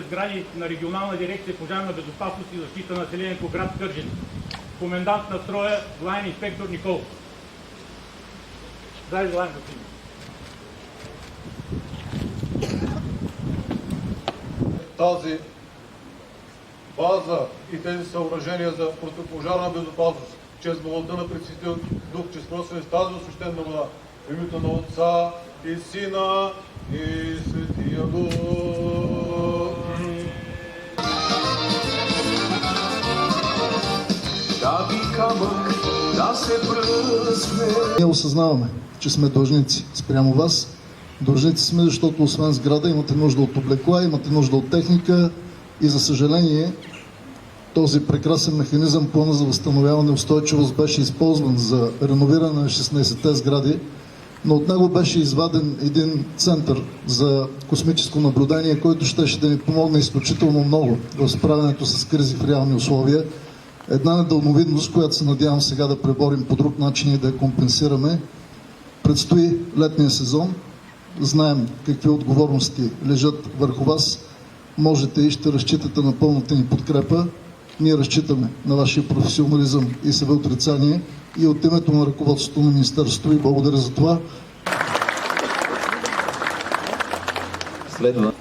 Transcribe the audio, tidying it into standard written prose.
Сгради на регионална дирекция пожарна безопасност и защита на населението град Кърджали. Комендант на строя, главен инспектор Николов. Дай желаем да си. Тази база и тези съоръжения за противопожарна безопасност, чрез благодата на Пресветлия Дух, чрез просвен с тази освещена вода, в името на Отца и Сина и Светия Дух. Ние осъзнаваме, че сме длъжници спрямо вас. Длъжници сме, защото освен сграда имате нужда от облекла, имате нужда от техника и за съжаление този прекрасен механизъм, плана за възстановяване и устойчивост, беше използван за реновиране на 16-те сгради, но от него беше изваден един център за космическо наблюдение, който щеше да ни помогне изключително много в справянето с кризи в реални условия. Една недълновидност, която се надявам сега да преборим по друг начин и да я компенсираме. Предстои летния сезон. Знаем какви отговорности лежат върху вас. Можете и ще разчитате на пълната ни подкрепа. Ние разчитаме на вашия професионализъм и себеотрицание и от името на ръководството на Министерството ви благодаря за това. Следва.